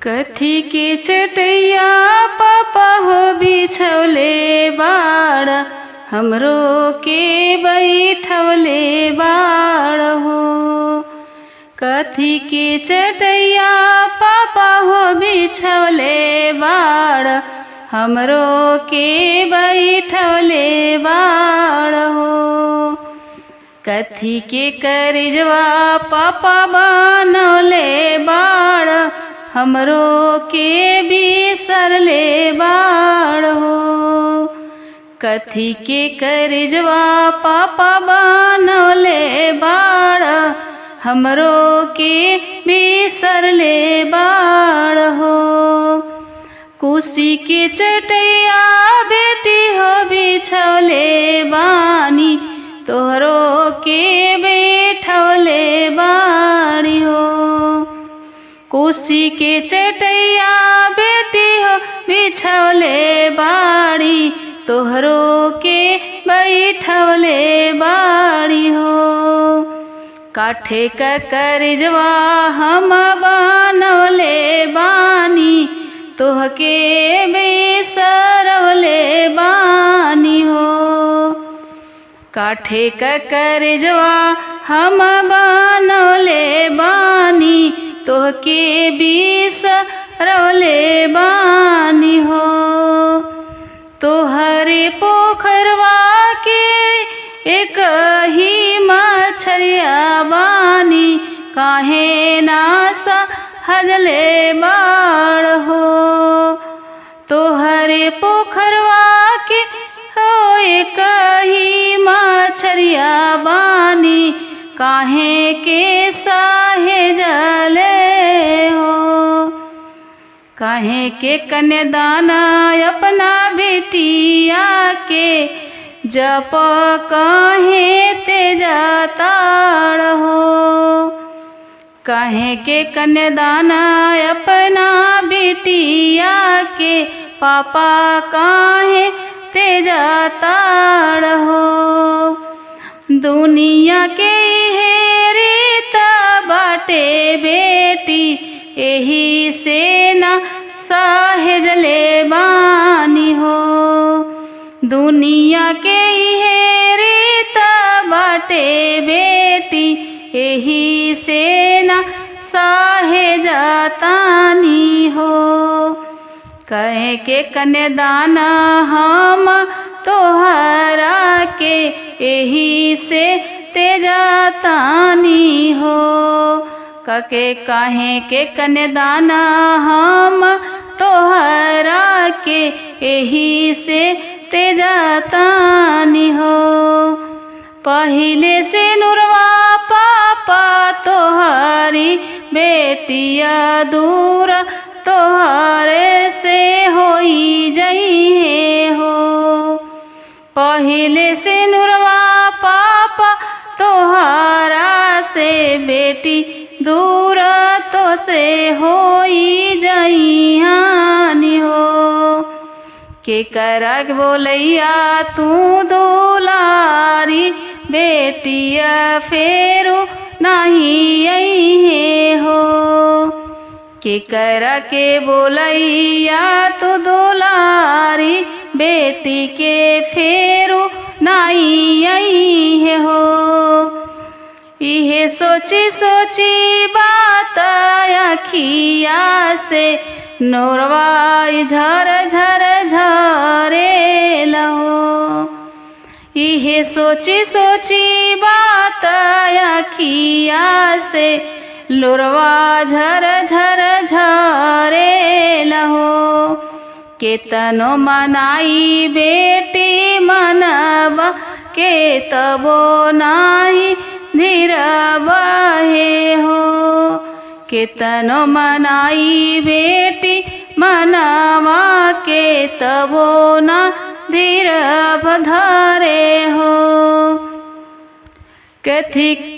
कथी के चटैया पापा हो बिछौले बाड़, हमरो के बैठौले बाड़ हो। कथी के चटैया पापा हो बिछौले बाड़, हमरो के बैठौले बाड़ हो। कथी के करजवा पापा बनौले बाड़, हमरो के बिसरले बाड़ हो। कथी के करजवा पापा बनौले बाड़, हमरो के बिसरले बाड़ हो। कुशी के चटैया बेटी हो बिछौले बानी, तोहरो के बैठौले बाड़ी हो। कुशी के चटैया बेटी हो बिछौले बाड़ी, तोहरो के बैठौले बाड़ी हो। काठे का करजवा हम बनौले बानी, तोहके बिसरौले बानी हो। काठे का करजवा हम बनौले बानी, तोहके बिसरौले बानी हो। तोहरे पोखरवा के एक ही मछरिया बानी, काहे ना सहजले बाड़ हो। तोहरे पोखरवा के हो एक ही मछरिया बानी, काहे के सहजले हो। काहे के कन्यादान अपना बेटिया के, जप काहे ते जाताड़ हो। काहे के कन्यादान अपना बेटिया के, पापा काहे ते जाताड़ हो। दुनिया के हेरित बाटे बेटी, एही से ना सहजले बानी हो। दुनिया के हेरित बाटे बेटी, एही से ना सहजतानी हो। कहे के कन्यादान हम तोहरा के, एही से तेजतानी हो। कके काहे के कन्यादान हम तोहरा के, एही से तेजतानी हो। पहिले से नुरवा पापा तोहरी बेटिया दूर, तोहरे से होई जइहे हो। पहिले से नुरवा पापा तोहरा से बेटी दूर, तो से होई जइहानी हो। के करग बोलैया तू दुलारी, बेटिया फेरू नहीं अइहे हो। के करा के बोलैया तू दुलारी, बेटी के फेरू नहीं अइहे हो। इहे सोची सोची बात अखिया से, नोरवा झर झर झरे लहो। इहे सोची सोची बात अखिया से, लोरवा झर झर झरे लहो। केतनो मनाई बेटी मनबा के, तबो नाही धीरबा हे हो। केतनो मनाई बेटी मनवा के, तबो ना धीरब धरे हो। कथी